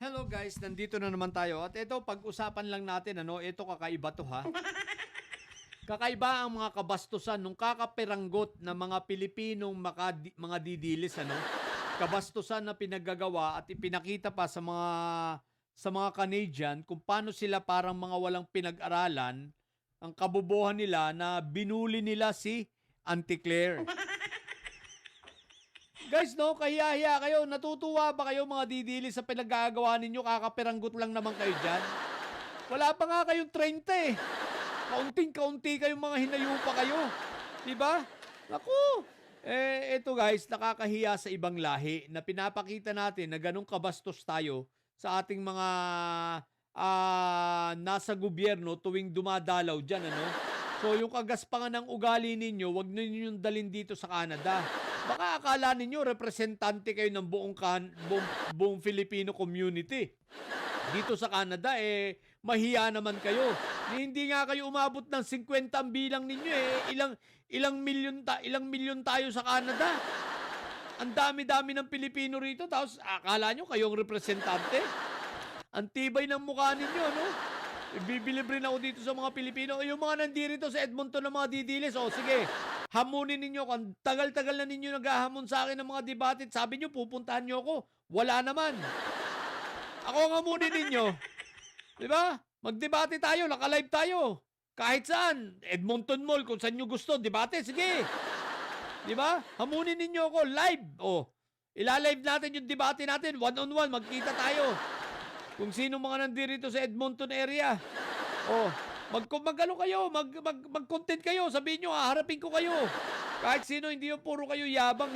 Hello guys, nandito na naman tayo at ito pag-usapan lang natin ito kakaiba to ha. Kakaiba ang mga kabastusan nung kakapiranggot ng mga Pilipinong mga didilis Kabastusan na pinaggagawa at ipinakita pa sa mga Canadian kung paano sila parang mga walang pinag-aralan ang kabobohan nila na binuli nila si Auntie Claire. Guys, kahiya-hiya kayo. Natutuwa ba kayo mga didili sa pinagagawa ninyo? Kakapiranggot lang naman kayo dyan. Wala pa nga kayong 30 eh. Kaunting-kaunti kayong mga hinayupa kayo. Diba? Naku! Ito guys, nakakahiya sa ibang lahi na pinapakita natin na ganong kabastos tayo sa ating mga nasa gobyerno tuwing dumadalaw dyan, So yung kagaspangan ng ugali ninyo, wag ninyo yung dalin dito sa Canada. Baka akala ninyo representante kayo ng buong Filipino community. Dito sa Canada, mahiya naman kayo. Hindi nga kayo umabot ng 50 ang bilang ninyo ilang milyon tayo sa Canada. Ang dami-dami ng Pilipino rito, tapos akala nyo kayong representante? Ang tibay ng mukha ninyo, Bibilib rin ako dito sa mga Pilipino. Yung mga nandirito sa Edmonton ng mga didilis, sige, hamunin ninyo. Kung tagal-tagal na ninyo naghahamon sa akin ng mga debate, sabi nyo, pupuntahan nyo ako. Wala naman. Ako ang hamunin ninyo. Diba? Magdebate tayo, naka-live tayo. Kahit saan. Edmonton Mall, kung saan nyo gusto, debate, sige. Diba? Hamunin ninyo ako, live. Ilalive natin yung debate natin, one-on-one, magkita tayo. Kung sino mga nandirito sa Edmonton area. Mag-content kayo. Sabihin nyo, harapin ko kayo. Kahit sino, hindi yung puro kayo yabang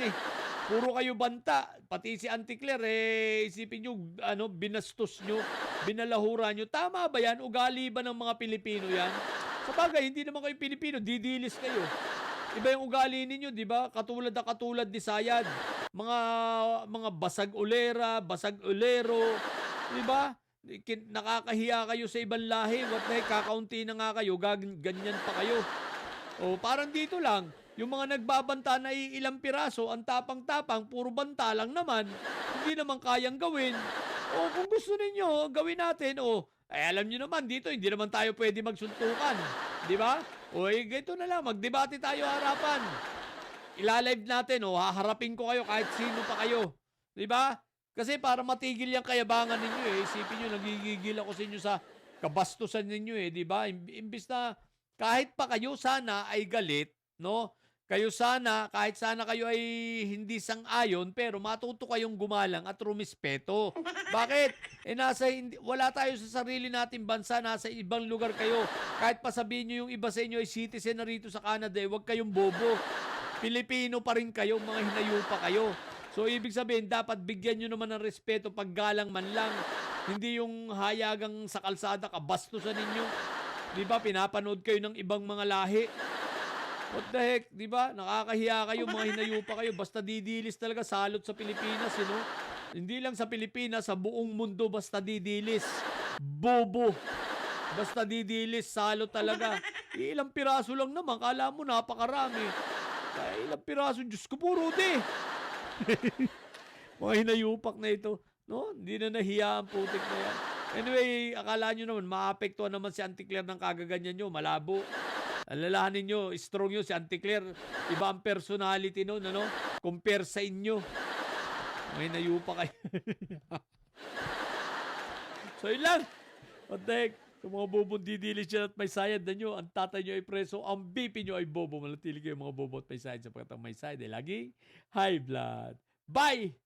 Puro kayo banta. Pati si Auntie Claire, isipin nyo, binastos nyo, binalahura nyo. Tama ba yan? Ugali ba ng mga Pilipino yan? Sa bagay, hindi naman kayo Pilipino, didilis kayo. Iba yung ugali ninyo, di ba? Katulad ni Sayad. Mga basag ulera, basag ulero, di ba? Nakakahiya kayo sa ibang lahi. What the heck, kakaunti na nga kayo, ganyan pa kayo. Parang dito lang, yung mga nagbabanta na ilang piraso, ang tapang-tapang, puro banta lang naman. Hindi naman kayang gawin. Kung gusto ninyo, gawin natin. Alam nyo naman, dito, hindi naman tayo pwede magsuntukan. Di ba? Ganito na lang, magdebate tayo harapan. Ilalive natin, haharapin ko kayo kahit sino pa kayo. Di ba? Kasi para matigil yung kayabangan ninyo isipin nyo, nagigigil ako sa inyo sa kabastusan ninyo di ba? Imbis na kahit pa kayo sana ay galit, Kayo sana, kahit sana kayo ay hindi sang-ayon, pero matuto kayong gumalang at rumispeto. Bakit? Wala tayo sa sarili nating bansa, nasa ibang lugar kayo. Kahit pa sabihin nyo yung iba sa inyo ay citizen na rito sa Canada, huwag kayong bobo. Pilipino pa rin kayo, mga hinayupa kayo. So, ibig sabihin, dapat bigyan nyo naman ng respeto paggalang man lang. Hindi yung hayagang sa kalsada, kabastusan ninyo. Di ba, pinapanood kayo ng ibang mga lahi. What the heck, di ba? Nakakahiya kayo, mga hinayupa kayo. Basta didilis talaga, salot sa Pilipinas, Hindi lang sa Pilipinas, sa buong mundo, basta didilis. Bobo. Basta didilis, salot talaga. Ilang piraso lang naman, kala mo napakarami. Ilang piraso, Diyos ko po, Rudy. Mga hinayupak na ito, Hindi na nahiya ang putik na yan. Anyway, akala nyo naman, maapektuhan naman si Auntie Claire ng kagaganyan nyo. Malabo. Alalahanin nyo, strong nyo si Auntie Claire. Iba ang personality nun, Compare sa inyo. Mga hinayupak kayo. So, yun lang. What the heck? Sa mga bobong didilis dyan at may sayad na nyo, ang tatay nyo ay preso, ang BP nyo ay bobo. Manatili kayo mga bobo at may sayad sapagkat ang may sayad ay lagi high blood. Bye!